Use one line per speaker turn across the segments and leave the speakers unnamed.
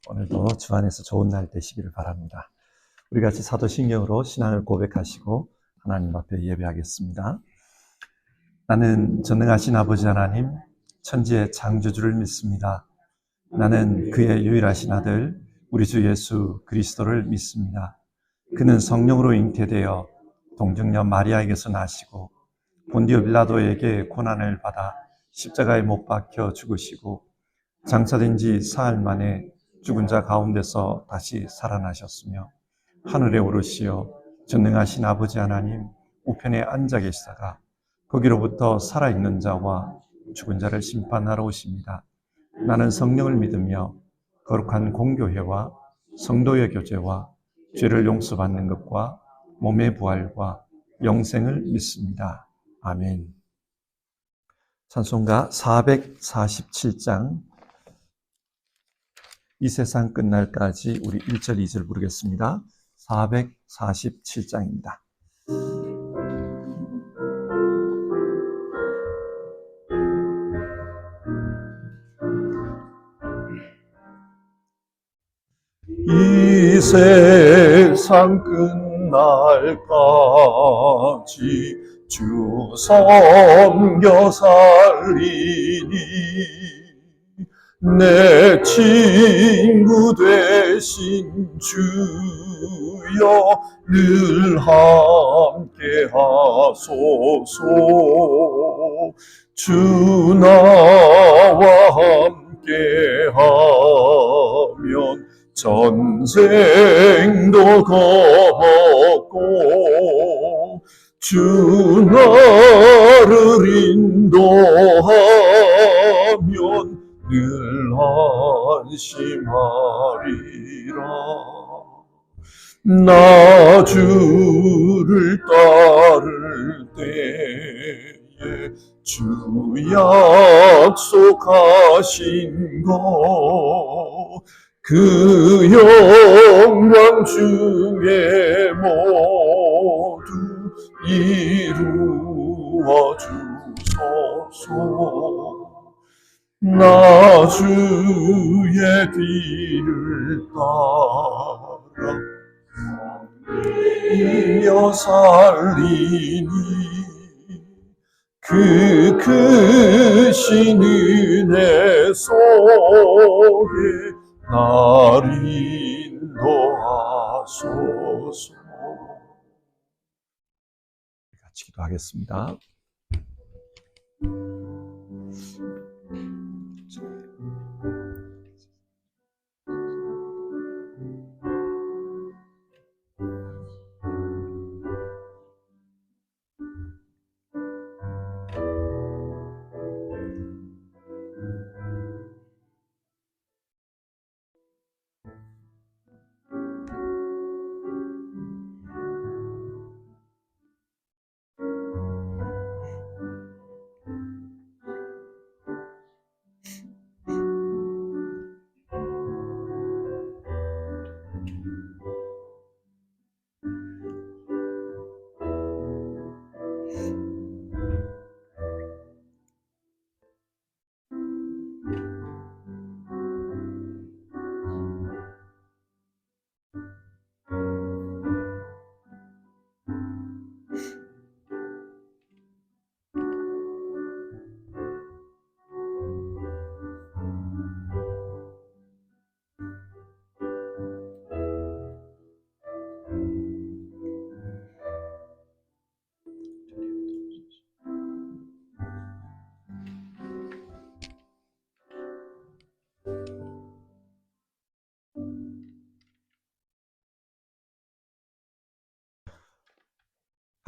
오늘도 주 안에서 좋은 날 되시기를 바랍니다. 우리 같이 사도신경으로 신앙을 고백하시고 하나님 앞에 예배하겠습니다. 나는 전능하신 아버지 하나님, 천지의 창조주를 믿습니다. 나는 그의 유일하신 아들, 우리 주 예수 그리스도를 믿습니다. 그는 성령으로 잉태되어 동정녀 마리아에게서 나시고 본디오 빌라도에게 고난을 받아 십자가에 못 박혀 죽으시고 장사된 지 사흘 만에 죽은 자 가운데서 다시 살아나셨으며 하늘에 오르시어 전능하신 아버지 하나님 우편에 앉아 계시다가 거기로부터 살아있는 자와 죽은 자를 심판하러 오십니다. 나는 성령을 믿으며 거룩한 공교회와 성도의 교제와 죄를 용서받는 것과 몸의 부활과 영생을 믿습니다. 아멘. 찬송가 447장 이 세상 끝날까지 우리 1절 2절 부르겠습니다. 447장입니다. 이 세상 끝날까지 주 섬겨 살리니 내 친구 되신 주여 늘 함께 하소서. 주 나와 함께 하면 전생도 겁없고 주 나를 인도하면 늘 안심하리라. 나 주를 따를 때에 주 약속하신 것 그 영광 중에 모두 이루어 주소서. 나 주의 뒤를 따라 이며 살리니 그 크신 은혜 속에 나를 인도하소서. 같이 기도하겠습니다.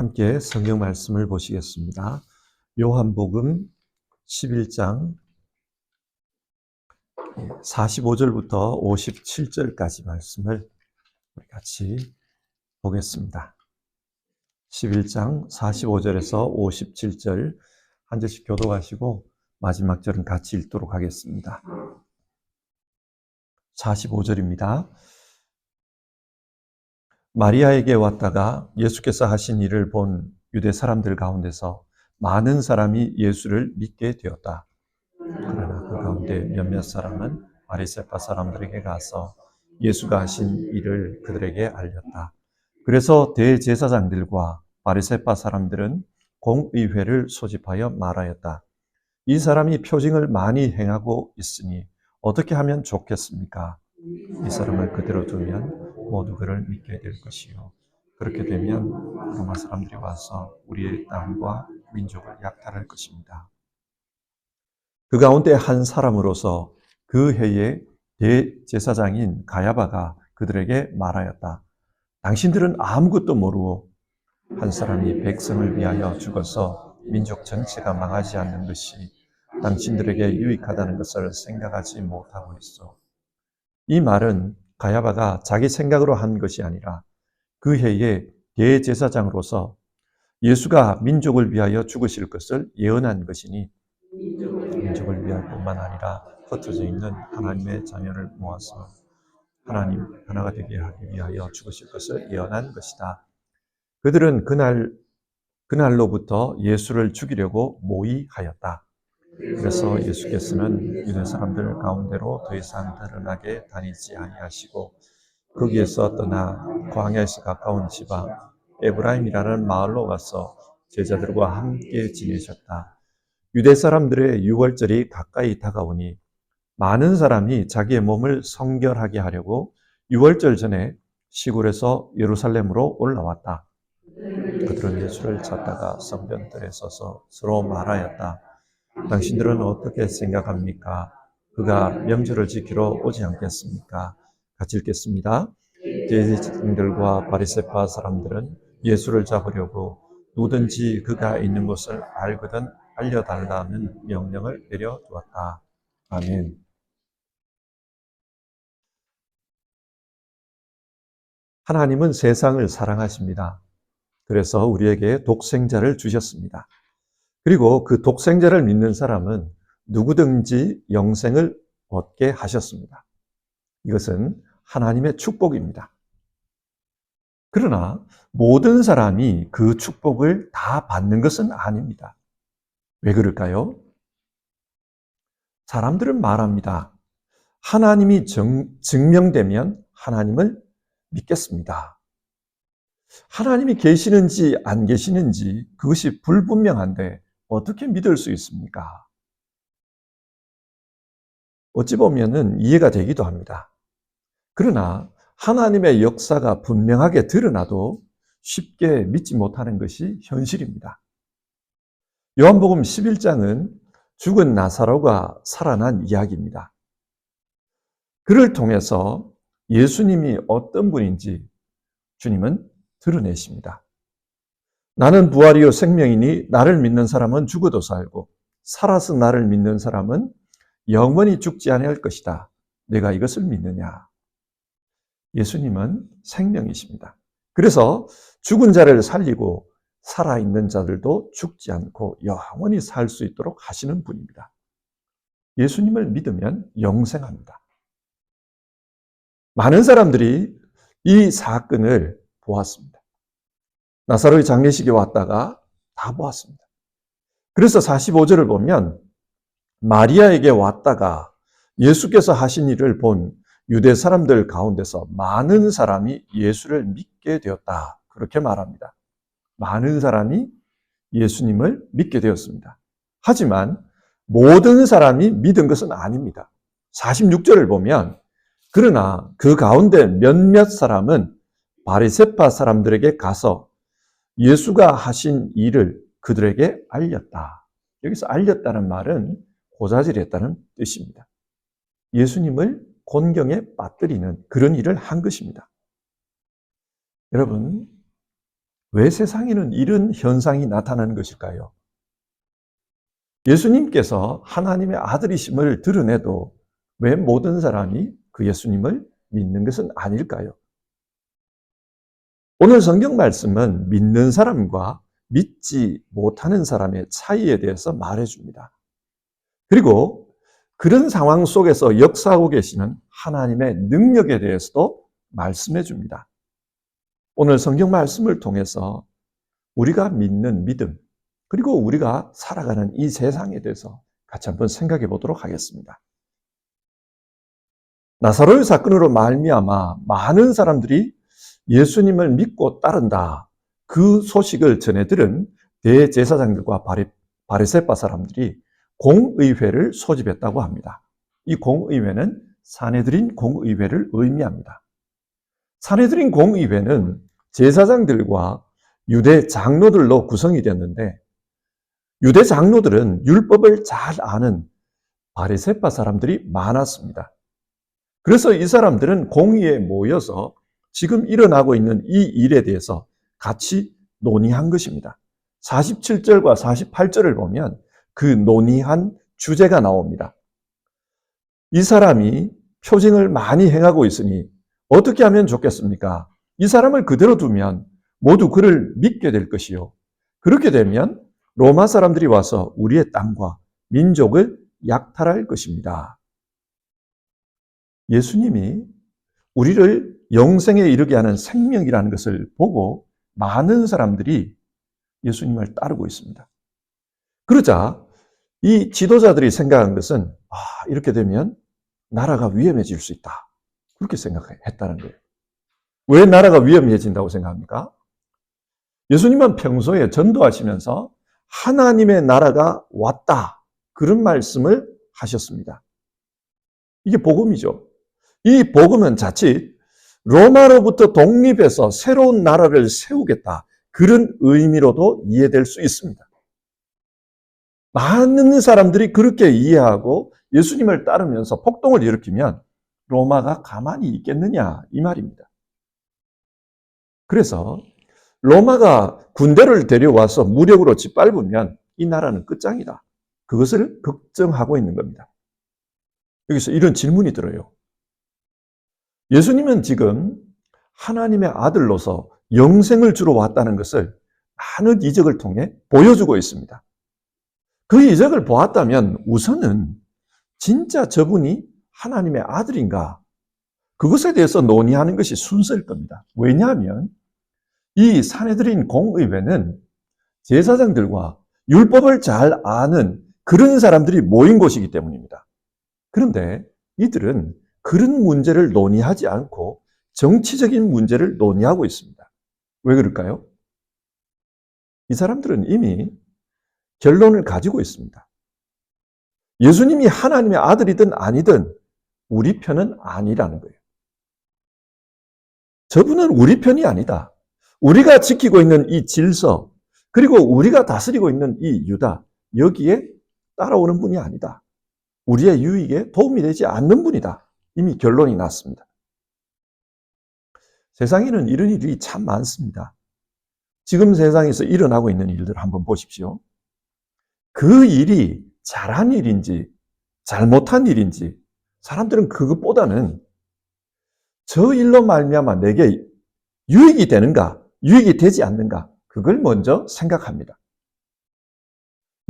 함께 성경 말씀을 보시겠습니다. 요한복음 11장 45절부터 57절까지 말씀을 같이 보겠습니다. 11장 45절에서 57절 한 절씩 교독하시고 마지막 절은 같이 읽도록 하겠습니다. 45절입니다. 마리아에게 왔다가 예수께서 하신 일을 본 유대 사람들 가운데서 많은 사람이 예수를 믿게 되었다. 그러나 그 가운데 몇몇 사람은 바리새파 사람들에게 가서 예수가 하신 일을 그들에게 알렸다. 그래서 대제사장들과 바리새파 사람들은 공의회를 소집하여 말하였다. 이 사람이 표징을 많이 행하고 있으니 어떻게 하면 좋겠습니까? 이 사람을 그대로 두면 모두 그를 믿게 될 것이요. 그렇게 되면 로마 사람들이 와서 우리의 땅과 민족을 약탈할 것입니다. 그 가운데 한 사람으로서 그 해의 대제사장인 가야바가 그들에게 말하였다. 당신들은 아무것도 모르고 한 사람이 백성을 위하여 죽어서 민족 전체가 망하지 않는 것이 당신들에게 유익하다는 것을 생각하지 못하고 있어. 이 말은 가야바가 자기 생각으로 한 것이 아니라 그 해의 대제사장으로서 예수가 민족을 위하여 죽으실 것을 예언한 것이니 민족을 위할 뿐만 아니라 흩어져 있는 하나님의 자녀를 모아서 하나님 하나가 되게 하기 위하여 죽으실 것을 예언한 것이다. 그들은 그날로부터 예수를 죽이려고 모의하였다. 그래서 예수께서는 유대 사람들 가운데로 더 이상 드러나게 다니지 아니하시고 거기에서 떠나 광야에서 가까운 지방 에브라임이라는 마을로 가서 제자들과 함께 지내셨다. 유대 사람들의 유월절이 가까이 다가오니 많은 사람이 자기의 몸을 성결하게 하려고 유월절 전에 시골에서 예루살렘으로 올라왔다. 그들은 예수를 찾다가 성전들에 서서 서로 말하였다. 당신들은 어떻게 생각합니까? 그가 명절을 지키러 오지 않겠습니까? 같이 읽겠습니다. 대제사장들과 바리새파 사람들은 예수를 잡으려고 누구든지 그가 있는 곳을 알거든 알려달라는 명령을 내려두었다. 아멘. 하나님은 세상을 사랑하십니다. 그래서 우리에게 독생자를 주셨습니다. 그리고 그 독생자를 믿는 사람은 누구든지 영생을 얻게 하셨습니다. 이것은 하나님의 축복입니다. 그러나 모든 사람이 그 축복을 다 받는 것은 아닙니다. 왜 그럴까요? 사람들은 말합니다. 하나님이 증명되면 하나님을 믿겠습니다. 하나님이 계시는지 안 계시는지 그것이 불분명한데 어떻게 믿을 수 있습니까? 어찌 보면은 이해가 되기도 합니다. 그러나 하나님의 역사가 분명하게 드러나도 쉽게 믿지 못하는 것이 현실입니다. 요한복음 11장은 죽은 나사로가 살아난 이야기입니다. 그를 통해서 예수님이 어떤 분인지 주님은 드러내십니다. 나는 부활이요 생명이니 나를 믿는 사람은 죽어도 살고 살아서 나를 믿는 사람은 영원히 죽지 아니할 것이다. 내가 이것을 믿느냐? 예수님은 생명이십니다. 그래서 죽은 자를 살리고 살아있는 자들도 죽지 않고 영원히 살 수 있도록 하시는 분입니다. 예수님을 믿으면 영생합니다. 많은 사람들이 이 사건을 보았습니다. 나사로의 장례식에 왔다가 다 보았습니다. 그래서 45절을 보면 마리아에게 왔다가 예수께서 하신 일을 본 유대 사람들 가운데서 많은 사람이 예수를 믿게 되었다. 그렇게 말합니다. 많은 사람이 예수님을 믿게 되었습니다. 하지만 모든 사람이 믿은 것은 아닙니다. 46절을 보면 그러나 그 가운데 몇몇 사람은 바리새파 사람들에게 가서 예수가 하신 일을 그들에게 알렸다. 여기서 알렸다는 말은 고자질했다는 뜻입니다. 예수님을 곤경에 빠뜨리는 그런 일을 한 것입니다. 여러분, 왜 세상에는 이런 현상이 나타나는 것일까요? 예수님께서 하나님의 아들이심을 드러내도 왜 모든 사람이 그 예수님을 믿는 것은 아닐까요? 오늘 성경 말씀은 믿는 사람과 믿지 못하는 사람의 차이에 대해서 말해줍니다. 그리고 그런 상황 속에서 역사하고 계시는 하나님의 능력에 대해서도 말씀해 줍니다. 오늘 성경 말씀을 통해서 우리가 믿는 믿음, 그리고 우리가 살아가는 이 세상에 대해서 같이 한번 생각해 보도록 하겠습니다. 나사로의 사건으로 말미암아 많은 사람들이 예수님을 믿고 따른다. 그 소식을 전해 들은 대제사장들과 바리새파 사람들이 공의회를 소집했다고 합니다. 이 공의회는 산헤드린 공의회를 의미합니다. 산헤드린 공의회는 제사장들과 유대 장로들로 구성이 됐는데, 유대 장로들은 율법을 잘 아는 바리새파 사람들이 많았습니다. 그래서 이 사람들은 공의회에 모여서 지금 일어나고 있는 이 일에 대해서 같이 논의한 것입니다. 47절과 48절을 보면 그 논의한 주제가 나옵니다. 이 사람이 표징을 많이 행하고 있으니 어떻게 하면 좋겠습니까? 이 사람을 그대로 두면 모두 그를 믿게 될 것이요. 그렇게 되면 로마 사람들이 와서 우리의 땅과 민족을 약탈할 것입니다. 예수님이 우리를 영생에 이르게 하는 생명이라는 것을 보고 많은 사람들이 예수님을 따르고 있습니다. 그러자 이 지도자들이 생각한 것은 이렇게 되면 나라가 위험해질 수 있다. 그렇게 생각했다는 거예요. 왜 나라가 위험해진다고 생각합니까? 예수님은 평소에 전도하시면서 하나님의 나라가 왔다. 그런 말씀을 하셨습니다. 이게 복음이죠. 이 복음은 자칫 로마로부터 독립해서 새로운 나라를 세우겠다. 그런 의미로도 이해될 수 있습니다. 많은 사람들이 그렇게 이해하고 예수님을 따르면서 폭동을 일으키면 로마가 가만히 있겠느냐 이 말입니다. 그래서 로마가 군대를 데려와서 무력으로 짓밟으면 이 나라는 끝장이다. 그것을 걱정하고 있는 겁니다. 여기서 이런 질문이 들어요. 예수님은 지금 하나님의 아들로서 영생을 주러 왔다는 것을 많은 이적을 통해 보여주고 있습니다. 그 이적을 보았다면 우선은 진짜 저분이 하나님의 아들인가? 그것에 대해서 논의하는 것이 순서일 겁니다. 왜냐하면 이 산헤드린 공의회는 제사장들과 율법을 잘 아는 그런 사람들이 모인 곳이기 때문입니다. 그런데 이들은 그런 문제를 논의하지 않고 정치적인 문제를 논의하고 있습니다. 왜 그럴까요? 이 사람들은 이미 결론을 가지고 있습니다. 예수님이 하나님의 아들이든 아니든 우리 편은 아니라는 거예요. 저분은 우리 편이 아니다. 우리가 지키고 있는 이 질서, 그리고 우리가 다스리고 있는 이 유다, 여기에 따라오는 분이 아니다. 우리의 유익에 도움이 되지 않는 분이다. 이미 결론이 났습니다. 세상에는 이런 일이 참 많습니다. 지금 세상에서 일어나고 있는 일들을 한번 보십시오. 그 일이 잘한 일인지 잘못한 일인지 사람들은 그것보다는 저 일로 말미암아 내게 유익이 되는가, 유익이 되지 않는가, 그걸 먼저 생각합니다.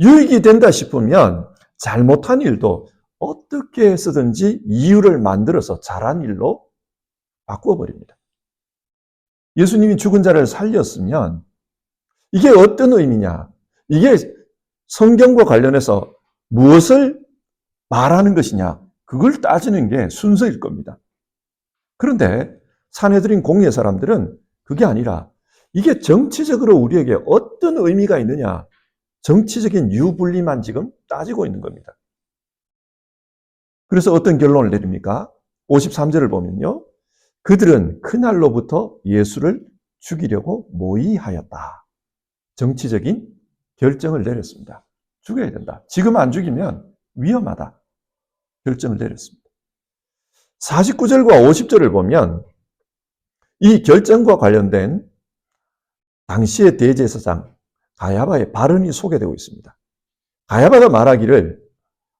유익이 된다 싶으면 잘못한 일도 어떻게 해서든지 이유를 만들어서 잘한 일로 바꾸어버립니다. 예수님이 죽은 자를 살렸으면 이게 어떤 의미냐? 이게 성경과 관련해서 무엇을 말하는 것이냐? 그걸 따지는 게 순서일 겁니다. 그런데 산헤드린 공회 사람들은 그게 아니라 이게 정치적으로 우리에게 어떤 의미가 있느냐? 정치적인 유불리만 지금 따지고 있는 겁니다. 그래서 어떤 결론을 내립니까? 53절을 보면요. 그들은 그날로부터 예수를 죽이려고 모의하였다. 정치적인 결정을 내렸습니다. 죽여야 된다. 지금 안 죽이면 위험하다. 결정을 내렸습니다. 49절과 50절을 보면 이 결정과 관련된 당시의 대제사장 가야바의 발언이 소개되고 있습니다. 가야바가 말하기를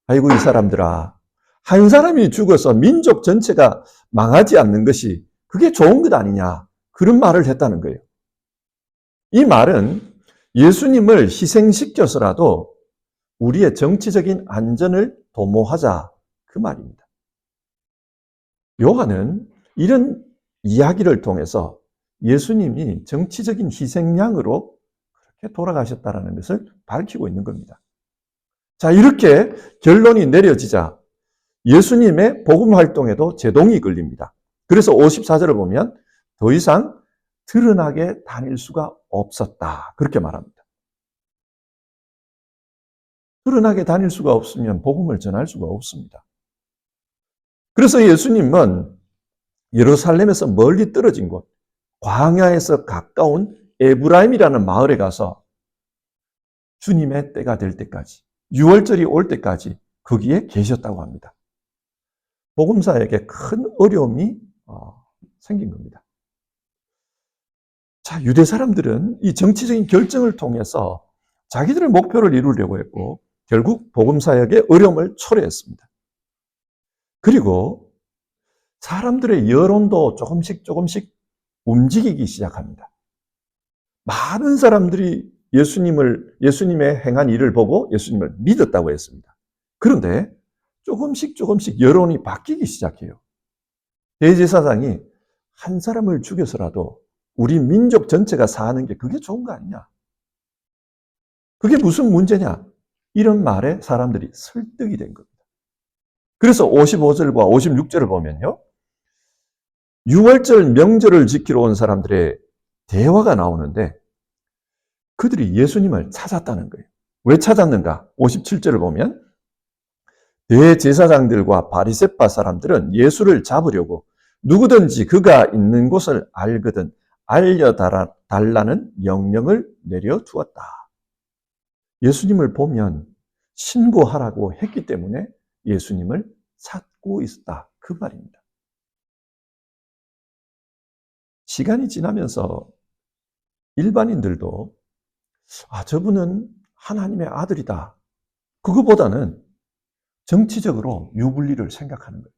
아이고 이 사람들아, 한 사람이 죽어서 민족 전체가 망하지 않는 것이 그게 좋은 것 아니냐, 그런 말을 했다는 거예요. 이 말은 예수님을 희생시켜서라도 우리의 정치적인 안전을 도모하자, 그 말입니다. 요한은 이런 이야기를 통해서 예수님이 정치적인 희생양으로 그렇게 돌아가셨다는 것을 밝히고 있는 겁니다. 자, 이렇게 결론이 내려지자 예수님의 복음 활동에도 제동이 걸립니다. 그래서 54절을 보면 더 이상 드러나게 다닐 수가 없었다. 그렇게 말합니다. 드러나게 다닐 수가 없으면 복음을 전할 수가 없습니다. 그래서 예수님은 예루살렘에서 멀리 떨어진 곳, 광야에서 가까운 에브라임이라는 마을에 가서 주님의 때가 될 때까지, 6월절이 올 때까지 거기에 계셨다고 합니다. 복음사에게 큰 어려움이 생긴 겁니다. 자, 유대 사람들은 이 정치적인 결정을 통해서 자기들의 목표를 이루려고 했고 결국 복음사역의 어려움을 초래했습니다. 그리고 사람들의 여론도 조금씩 움직이기 시작합니다. 많은 사람들이 예수님의 행한 일을 보고 예수님을 믿었다고 했습니다. 그런데 조금씩 여론이 바뀌기 시작해요. 대제사장이 한 사람을 죽여서라도 우리 민족 전체가 사는 게 그게 좋은 거 아니냐? 그게 무슨 문제냐? 이런 말에 사람들이 설득이 된 겁니다. 그래서 55절과 56절을 보면요. 6월절 명절을 지키러 온 사람들의 대화가 나오는데 그들이 예수님을 찾았다는 거예요. 왜 찾았는가? 57절을 보면 대제사장들과 바리새파 사람들은 예수를 잡으려고 누구든지 그가 있는 곳을 알거든 알려달라는 명령을 내려두었다. 예수님을 보면 신고하라고 했기 때문에 예수님을 찾고 있었다. 그 말입니다. 시간이 지나면서 일반인들도 저분은 하나님의 아들이다. 그거보다는 정치적으로 유불리를 생각하는 거예요.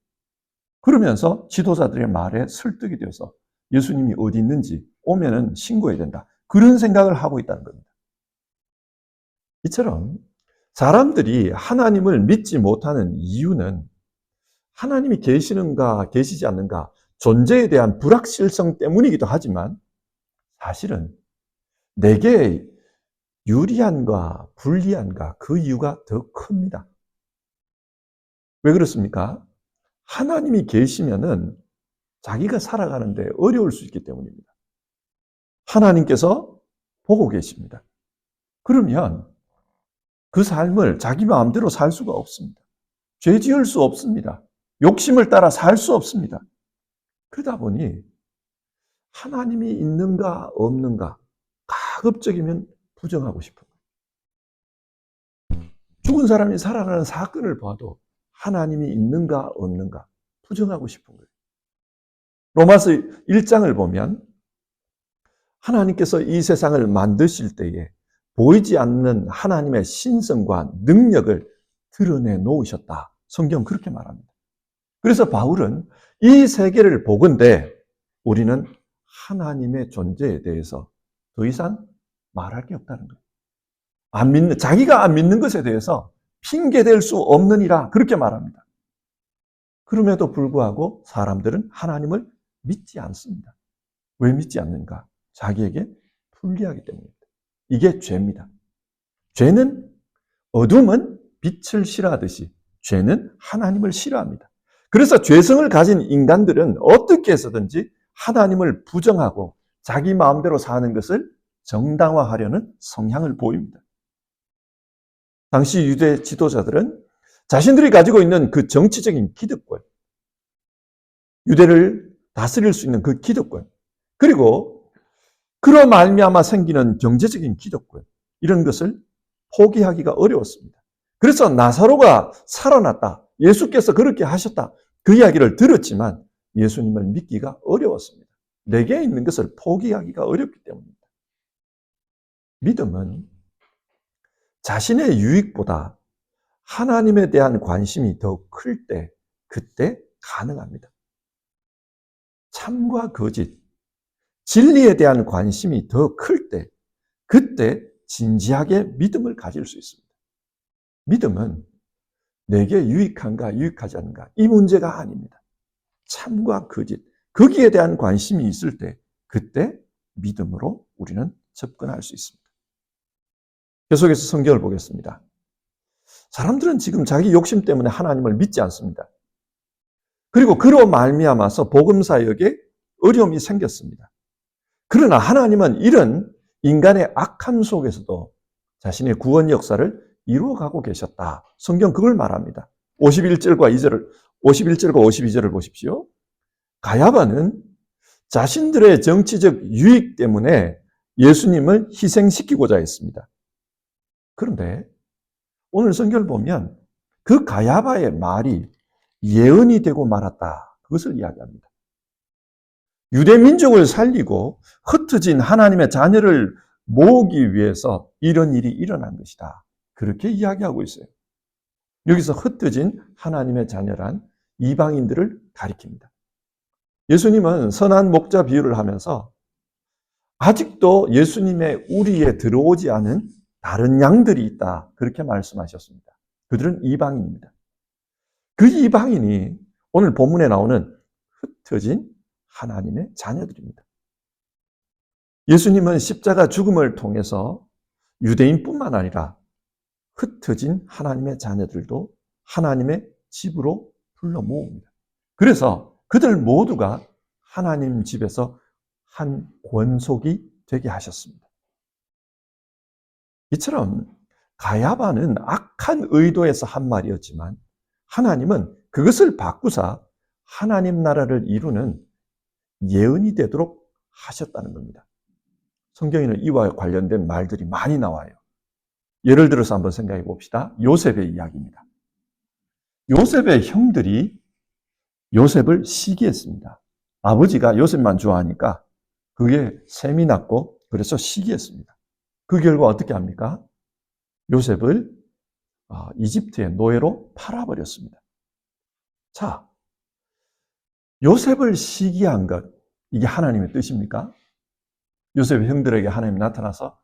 그러면서 지도자들의 말에 설득이 되어서 예수님이 어디 있는지 오면은 신고해야 된다. 그런 생각을 하고 있다는 겁니다. 이처럼 사람들이 하나님을 믿지 못하는 이유는 하나님이 계시는가 계시지 않는가 존재에 대한 불확실성 때문이기도 하지만 사실은 내게 유리한가 불리한가 그 이유가 더 큽니다. 왜 그렇습니까? 하나님이 계시면은 자기가 살아가는데 어려울 수 있기 때문입니다. 하나님께서 보고 계십니다. 그러면 그 삶을 자기 마음대로 살 수가 없습니다. 죄 지을 수 없습니다. 욕심을 따라 살 수 없습니다. 그러다 보니 하나님이 있는가 없는가 가급적이면 부정하고 싶은 거예요. 죽은 사람이 살아나는 사건을 봐도 하나님이 있는가 없는가 부정하고 싶은 거예요. 로마서 1장을 보면 하나님께서 이 세상을 만드실 때에 보이지 않는 하나님의 신성과 능력을 드러내 놓으셨다. 성경 그렇게 말합니다. 그래서 바울은 이 세계를 보건대 우리는 하나님의 존재에 대해서 더 이상 말할 게 없다는 거예요. 자기가 안 믿는 것에 대해서 핑계댈 수 없느니라 그렇게 말합니다. 그럼에도 불구하고 사람들은 하나님을 믿지 않습니다. 왜 믿지 않는가? 자기에게 불리하기 때문입니다. 이게 죄입니다. 어둠은 빛을 싫어하듯이 죄는 하나님을 싫어합니다. 그래서 죄성을 가진 인간들은 어떻게 해서든지 하나님을 부정하고 자기 마음대로 사는 것을 정당화하려는 성향을 보입니다. 당시 유대 지도자들은 자신들이 가지고 있는 그 정치적인 기득권, 유대를 다스릴 수 있는 그 기득권, 그리고 그로 말미암아 생기는 경제적인 기득권, 이런 것을 포기하기가 어려웠습니다. 그래서 나사로가 살아났다, 예수께서 그렇게 하셨다, 그 이야기를 들었지만 예수님을 믿기가 어려웠습니다. 내게 있는 것을 포기하기가 어렵기 때문입니다. 믿음은 자신의 유익보다 하나님에 대한 관심이 더 클 때, 그때 가능합니다. 참과 거짓, 진리에 대한 관심이 더 클 때, 그때 진지하게 믿음을 가질 수 있습니다. 믿음은 내게 유익한가 유익하지 않은가 이 문제가 아닙니다. 참과 거짓, 거기에 대한 관심이 있을 때, 그때 믿음으로 우리는 접근할 수 있습니다. 계속해서 성경을 보겠습니다. 사람들은 지금 자기 욕심 때문에 하나님을 믿지 않습니다. 그리고 그로 말미암아서 복음 사역에 어려움이 생겼습니다. 그러나 하나님은 이런 인간의 악함 속에서도 자신의 구원 역사를 이루어가고 계셨다. 성경 그걸 말합니다. 51절과 52절을 보십시오. 가야바는 자신들의 정치적 유익 때문에 예수님을 희생시키고자 했습니다. 그런데 오늘 성경을 보면 그 가야바의 말이 예언이 되고 말았다. 그것을 이야기합니다. 유대 민족을 살리고 흩어진 하나님의 자녀를 모으기 위해서 이런 일이 일어난 것이다. 그렇게 이야기하고 있어요. 여기서 흩어진 하나님의 자녀란 이방인들을 가리킵니다. 예수님은 선한 목자 비유를 하면서 아직도 예수님의 우리에 들어오지 않은 다른 양들이 있다. 그렇게 말씀하셨습니다. 그들은 이방인입니다. 그 이방인이 오늘 본문에 나오는 흩어진 하나님의 자녀들입니다. 예수님은 십자가 죽음을 통해서 유대인뿐만 아니라 흩어진 하나님의 자녀들도 하나님의 집으로 불러 모읍니다. 그래서 그들 모두가 하나님 집에서 한 권속이 되게 하셨습니다. 이처럼 가야바는 악한 의도에서 한 말이었지만 하나님은 그것을 바꾸사 하나님 나라를 이루는 예언이 되도록 하셨다는 겁니다. 성경에는 이와 관련된 말들이 많이 나와요. 예를 들어서 한번 생각해 봅시다. 요셉의 이야기입니다. 요셉의 형들이 요셉을 시기했습니다. 아버지가 요셉만 좋아하니까 그게 셈이 났고 그래서 시기했습니다. 그 결과 어떻게 합니까? 요셉을 이집트의 노예로 팔아버렸습니다. 자, 요셉을 시기한 것, 이게 하나님의 뜻입니까? 요셉의 형들에게 하나님이 나타나서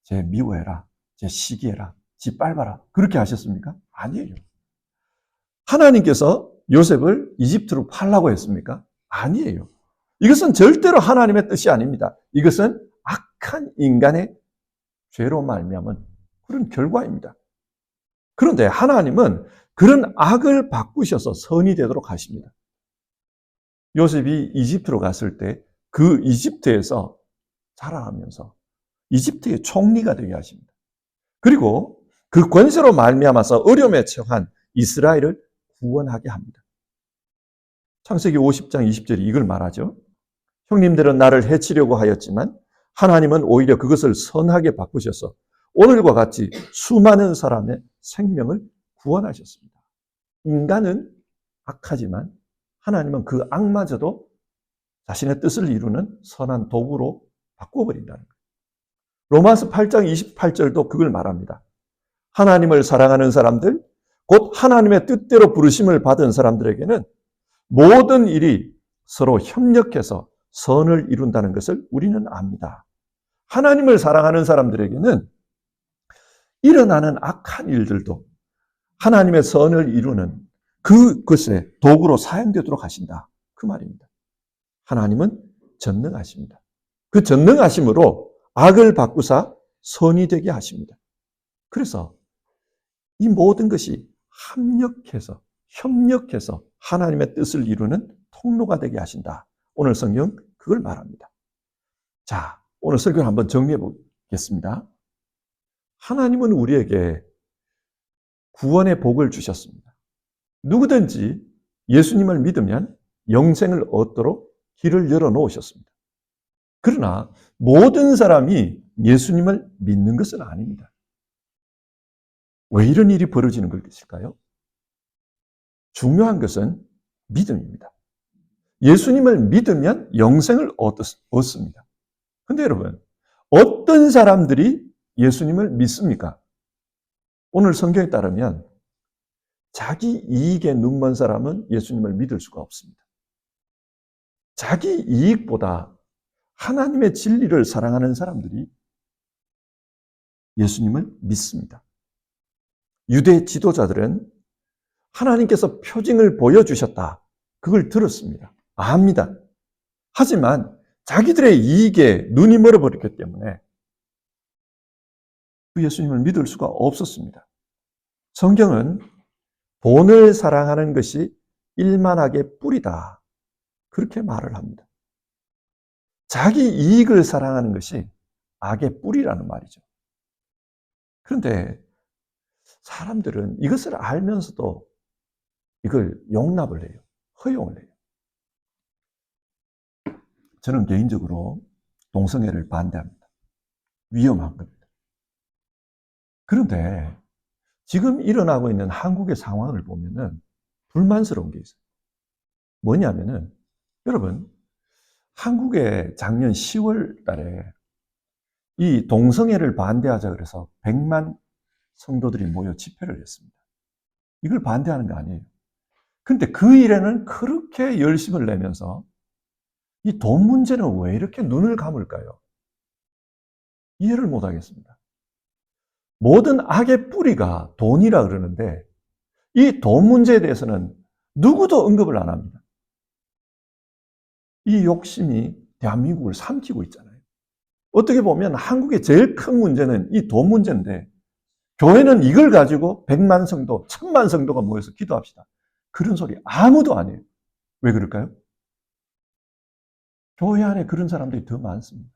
쟤 미워해라, 쟤 시기해라, 지 빨아라 그렇게 하셨습니까? 아니에요. 하나님께서 요셉을 이집트로 팔라고 했습니까? 아니에요. 이것은 절대로 하나님의 뜻이 아닙니다. 이것은 악한 인간의 죄로 말미암은 그런 결과입니다. 그런데 하나님은 그런 악을 바꾸셔서 선이 되도록 하십니다. 요셉이 이집트로 갔을 때 그 이집트에서 자라가면서 이집트의 총리가 되게 하십니다. 그리고 그 권세로 말미암아서 어려움에 처한 이스라엘을 구원하게 합니다. 창세기 50장 20절이 이걸 말하죠. 형님들은 나를 해치려고 하였지만 하나님은 오히려 그것을 선하게 바꾸셔서 오늘과 같이 수많은 사람의 생명을 구원하셨습니다. 인간은 악하지만 하나님은 그 악마저도 자신의 뜻을 이루는 선한 도구로 바꿔버린다는 거예요. 로마서 8장 28절도 그걸 말합니다. 하나님을 사랑하는 사람들, 곧 하나님의 뜻대로 부르심을 받은 사람들에게는 모든 일이 서로 협력해서 선을 이룬다는 것을 우리는 압니다. 하나님을 사랑하는 사람들에게는 일어나는 악한 일들도 하나님의 선을 이루는 그것의 도구로 사용되도록 하신다. 그 말입니다. 하나님은 전능하십니다. 그 전능하심으로 악을 바꾸사 선이 되게 하십니다. 그래서 이 모든 것이 협력해서 하나님의 뜻을 이루는 통로가 되게 하신다. 오늘 성경 그걸 말합니다. 자, 오늘 설교를 한번 정리해 보겠습니다. 하나님은 우리에게 구원의 복을 주셨습니다. 누구든지 예수님을 믿으면 영생을 얻도록 길을 열어놓으셨습니다. 그러나 모든 사람이 예수님을 믿는 것은 아닙니다. 왜 이런 일이 벌어지는 것일까요? 중요한 것은 믿음입니다. 예수님을 믿으면 영생을 얻습니다. 그런데 여러분, 어떤 사람들이 예수님을 믿습니까? 오늘 성경에 따르면 자기 이익에 눈먼 사람은 예수님을 믿을 수가 없습니다. 자기 이익보다 하나님의 진리를 사랑하는 사람들이 예수님을 믿습니다. 유대 지도자들은 하나님께서 표징을 보여주셨다. 그걸 들었습니다. 압니다. 하지만 자기들의 이익에 눈이 멀어버렸기 때문에 그 예수님을 믿을 수가 없었습니다. 성경은 돈을 사랑하는 것이 일만하게 뿌리다. 그렇게 말을 합니다. 자기 이익을 사랑하는 것이 악의 뿌리라는 말이죠. 그런데 사람들은 이것을 알면서도 이걸 용납을 해요. 허용을 해요. 저는 개인적으로 동성애를 반대합니다. 위험한 겁니다. 그런데 지금 일어나고 있는 한국의 상황을 보면은 불만스러운 게 있어요. 뭐냐면은 여러분, 한국에 작년 10월 달에 이 동성애를 반대하자 그래서 100만 성도들이 모여 집회를 했습니다. 이걸 반대하는 거 아니에요. 그런데 그 일에는 그렇게 열심을 내면서 이 돈 문제는 왜 이렇게 눈을 감을까요? 이해를 못 하겠습니다. 모든 악의 뿌리가 돈이라 그러는데 이 돈 문제에 대해서는 누구도 언급을 안 합니다. 이 욕심이 대한민국을 삼키고 있잖아요. 어떻게 보면 한국의 제일 큰 문제는 이 돈 문제인데 교회는 이걸 가지고 100만 성도, 1000만 성도가 모여서 기도합시다. 그런 소리 아무도 안 해요. 왜 그럴까요? 교회 안에 그런 사람들이 더 많습니다.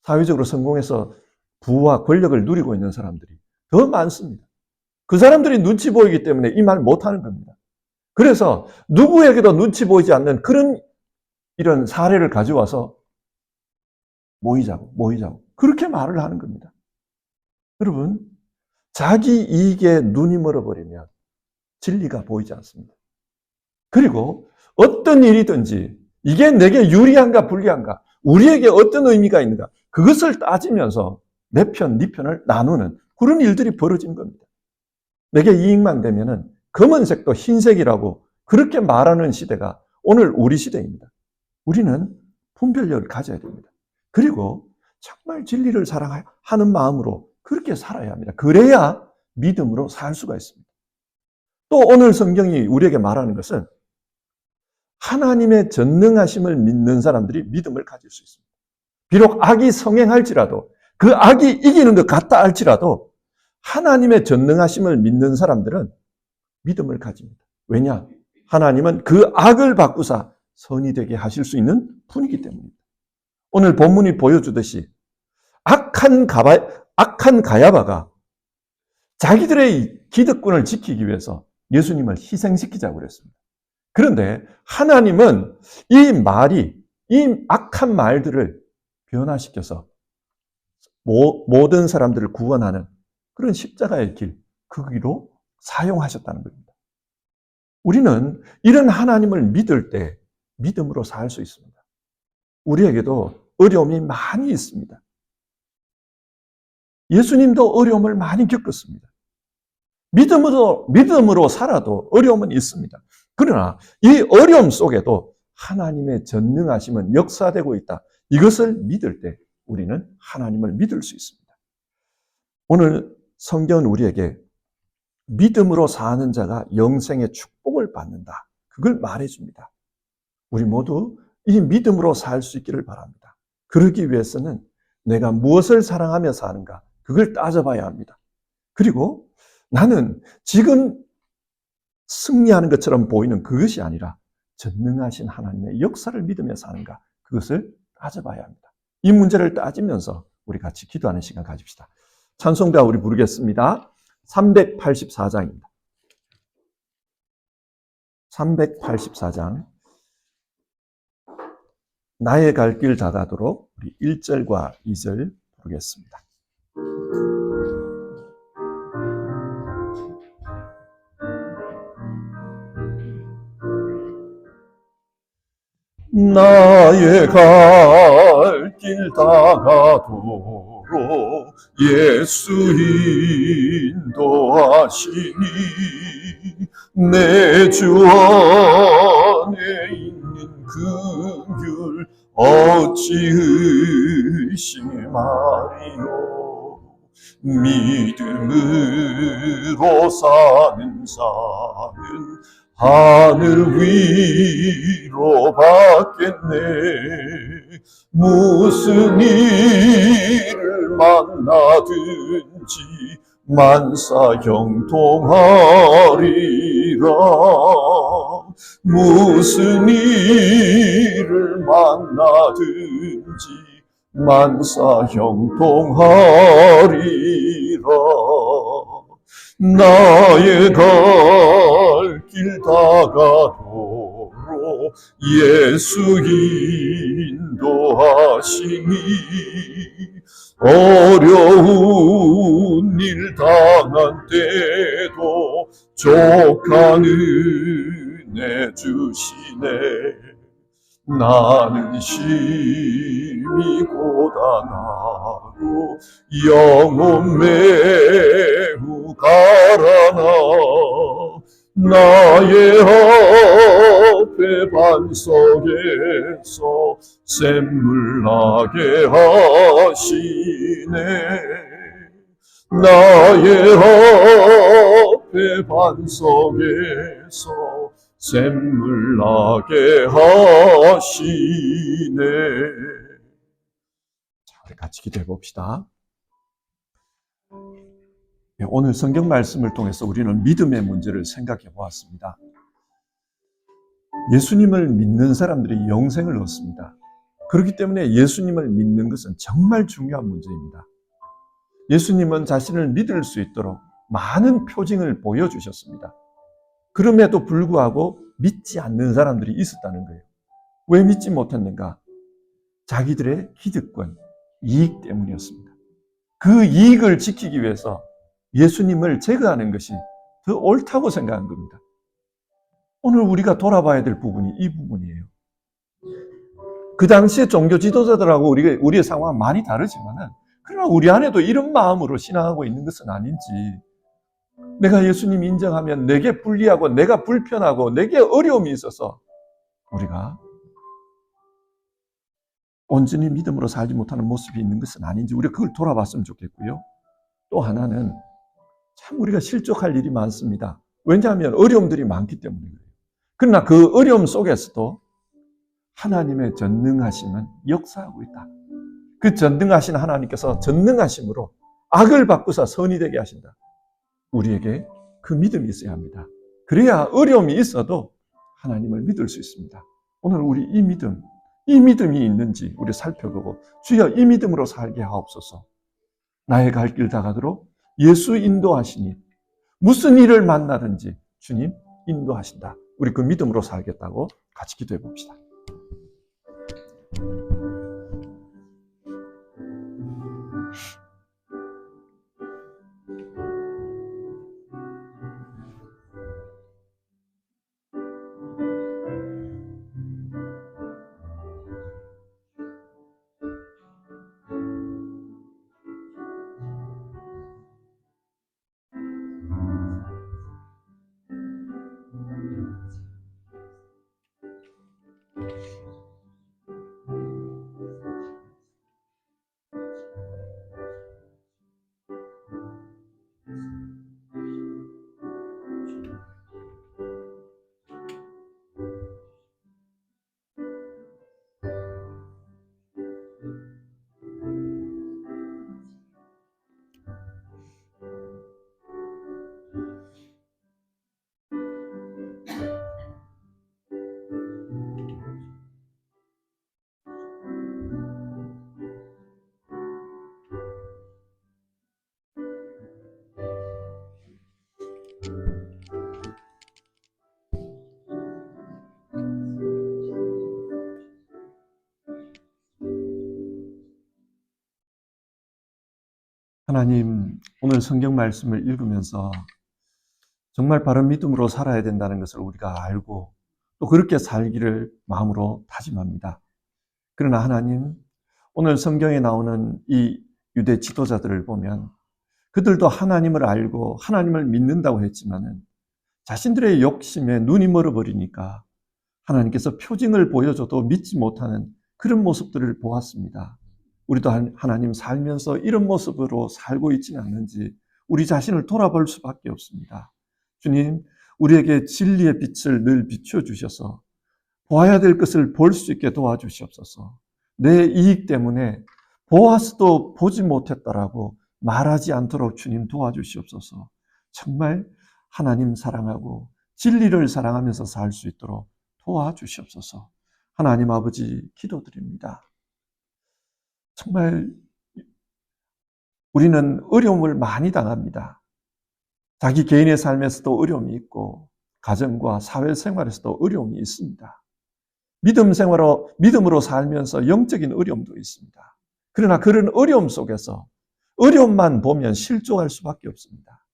사회적으로 성공해서 부와 권력을 누리고 있는 사람들이 더 많습니다. 그 사람들이 눈치 보이기 때문에 이 말 못하는 겁니다. 그래서 누구에게도 눈치 보이지 않는 그런 이런 사례를 가져와서 모이자고 그렇게 말을 하는 겁니다. 여러분, 자기 이익에 눈이 멀어버리면 진리가 보이지 않습니다. 그리고 어떤 일이든지 이게 내게 유리한가 불리한가, 우리에게 어떤 의미가 있는가, 그것을 따지면서 내 편, 네 편을 나누는 그런 일들이 벌어진 겁니다. 내게 이익만 되면은 검은색도 흰색이라고 그렇게 말하는 시대가 오늘 우리 시대입니다. 우리는 분별력을 가져야 됩니다. 그리고 정말 진리를 사랑하는 마음으로 그렇게 살아야 합니다. 그래야 믿음으로 살 수가 있습니다. 또 오늘 성경이 우리에게 말하는 것은 하나님의 전능하심을 믿는 사람들이 믿음을 가질 수 있습니다. 비록 악이 성행할지라도 그 악이 이기는 것 같다 할지라도 하나님의 전능하심을 믿는 사람들은 믿음을 가집니다. 왜냐? 하나님은 그 악을 바꾸사 선이 되게 하실 수 있는 분이기 때문입니다. 오늘 본문이 보여주듯이 악한 가야바가 자기들의 기득권을 지키기 위해서 예수님을 희생시키자고 그랬습니다. 그런데 하나님은 이 악한 말들을 변화시켜서 모든 사람들을 구원하는 그런 십자가의 길, 그 길로 사용하셨다는 겁니다. 우리는 이런 하나님을 믿을 때 믿음으로 살 수 있습니다. 우리에게도 어려움이 많이 있습니다. 예수님도 어려움을 많이 겪었습니다. 믿음으로 살아도 어려움은 있습니다. 그러나 이 어려움 속에도 하나님의 전능하심은 역사되고 있다. 이것을 믿을 때 우리는 하나님을 믿을 수 있습니다. 오늘 성경은 우리에게 믿음으로 사는 자가 영생의 축복을 받는다. 그걸 말해줍니다. 우리 모두 이 믿음으로 살 수 있기를 바랍니다. 그러기 위해서는 내가 무엇을 사랑하며 사는가 그걸 따져봐야 합니다. 그리고 나는 지금 승리하는 것처럼 보이는 그것이 아니라 전능하신 하나님의 역사를 믿으며 사는가 그것을 따져봐야 합니다. 이 문제를 따지면서 우리 같이 기도하는 시간 가집시다. 찬송가 우리 부르겠습니다. 384장입니다. 384장 나의 갈 길 다가도록 우리 1절과 2절 부르겠습니다. 나의 갈 길 다가도록 예수 인도하시니 내 주 안에 있는 그 길 어찌 의심하리요. 믿음으로 사는 자는 하늘 위로 받겠네. 무슨 일을 만나든지 만사 형통하리라. 무슨 일을 만나든지 만사 형통하리라. 나의 갈 길 다가도록 예수 인도하시니 어려운 일 당한 때도 족한 은혜 주시네. 나는 심히 고단하고 영혼 매우 가라나 나의 앞에 반석에서 샘물 나게 하시네. 나의 앞에 반석에서 샘물 나게 하시네. 자, 우리 같이 기도해 봅시다. 오늘 성경 말씀을 통해서 우리는 믿음의 문제를 생각해 보았습니다. 예수님을 믿는 사람들이 영생을 얻습니다. 그렇기 때문에 예수님을 믿는 것은 정말 중요한 문제입니다. 예수님은 자신을 믿을 수 있도록 많은 표징을 보여주셨습니다. 그럼에도 불구하고 믿지 않는 사람들이 있었다는 거예요. 왜 믿지 못했는가? 자기들의 기득권, 이익 때문이었습니다. 그 이익을 지키기 위해서 예수님을 제거하는 것이 더 옳다고 생각한 겁니다. 오늘 우리가 돌아봐야 될 부분이 이 부분이에요. 그 당시에 종교 지도자들하고 우리의 상황은 많이 다르지만은, 그러나 우리 안에도 이런 마음으로 신앙하고 있는 것은 아닌지, 내가 예수님 인정하면 내게 불리하고 내가 불편하고 내게 어려움이 있어서 우리가 온전히 믿음으로 살지 못하는 모습이 있는 것은 아닌지 우리가 그걸 돌아봤으면 좋겠고요. 또 하나는 참 우리가 실족할 일이 많습니다. 왜냐하면 어려움들이 많기 때문이에요. 그러나 그 어려움 속에서도 하나님의 전능하심은 역사하고 있다. 그 전능하신 하나님께서 전능하심으로 악을 바꾸사 선이 되게 하신다. 우리에게 그 믿음이 있어야 합니다. 그래야 어려움이 있어도 하나님을 믿을 수 있습니다. 오늘 우리 이 믿음이 있는지 우리 살펴보고 주여 이 믿음으로 살게 하옵소서. 나의 갈 길 다가도록 예수 인도하시니 무슨 일을 만나든지 주님 인도하신다. 우리 그 믿음으로 살겠다고 같이 기도해 봅시다. 하나님, 오늘 성경 말씀을 읽으면서 정말 바른 믿음으로 살아야 된다는 것을 우리가 알고 또 그렇게 살기를 마음으로 다짐합니다. 그러나 하나님, 오늘 성경에 나오는 이 유대 지도자들을 보면 그들도 하나님을 알고 하나님을 믿는다고 했지만은 자신들의 욕심에 눈이 멀어버리니까 하나님께서 표징을 보여줘도 믿지 못하는 그런 모습들을 보았습니다. 우리도 하나님 살면서 이런 모습으로 살고 있지는 않는지 우리 자신을 돌아볼 수밖에 없습니다. 주님, 우리에게 진리의 빛을 늘 비춰주셔서 보아야 될 것을 볼 수 있게 도와주시옵소서. 내 이익 때문에 보았어도 보지 못했다라고 말하지 않도록 주님 도와주시옵소서. 정말 하나님 사랑하고 진리를 사랑하면서 살 수 있도록 도와주시옵소서. 하나님 아버지 기도드립니다. 정말 우리는 어려움을 많이 당합니다. 자기 개인의 삶에서도 어려움이 있고 가정과 사회생활에서도 어려움이 있습니다. 믿음으로 살면서 영적인 어려움도 있습니다. 그러나 그런 어려움 속에서 어려움만 보면 실족할 수밖에 없습니다.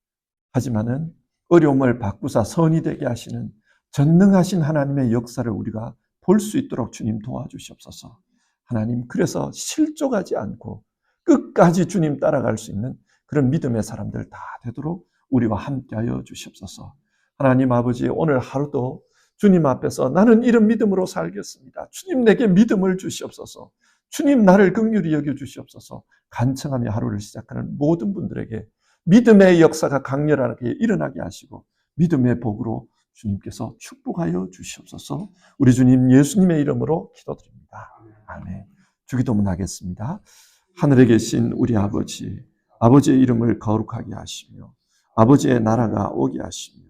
하지만은 어려움을 바꾸사 선이 되게 하시는 전능하신 하나님의 역사를 우리가 볼 수 있도록 주님 도와주시옵소서. 하나님, 그래서 실족하지 않고 끝까지 주님 따라갈 수 있는 그런 믿음의 사람들 다 되도록 우리와 함께하여 주시옵소서. 하나님 아버지, 오늘 하루도 주님 앞에서 나는 이런 믿음으로 살겠습니다. 주님 내게 믿음을 주시옵소서. 주님 나를 긍휼히 여겨 주시옵소서. 간청하며 하루를 시작하는 모든 분들에게 믿음의 역사가 강렬하게 일어나게 하시고 믿음의 복으로 주님께서 축복하여 주시옵소서. 우리 주님 예수님의 이름으로 기도드립니다. 아멘. 주기도문 하겠습니다. 하늘에 계신 우리 아버지, 아버지의 이름을 거룩하게 하시며 아버지의 나라가 오게 하시며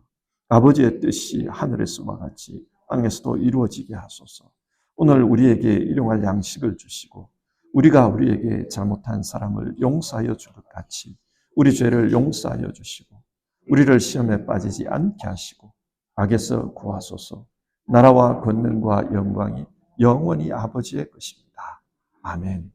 아버지의 뜻이 하늘에서와 같이 땅에서도 이루어지게 하소서. 오늘 우리에게 일용할 양식을 주시고 우리가 우리에게 잘못한 사람을 용서하여 줄 것 같이 우리 죄를 용서하여 주시고 우리를 시험에 빠지지 않게 하시고 악에서 구하소서. 나라와 권능과 영광이 영원히 아버지의 것입니다. 아멘.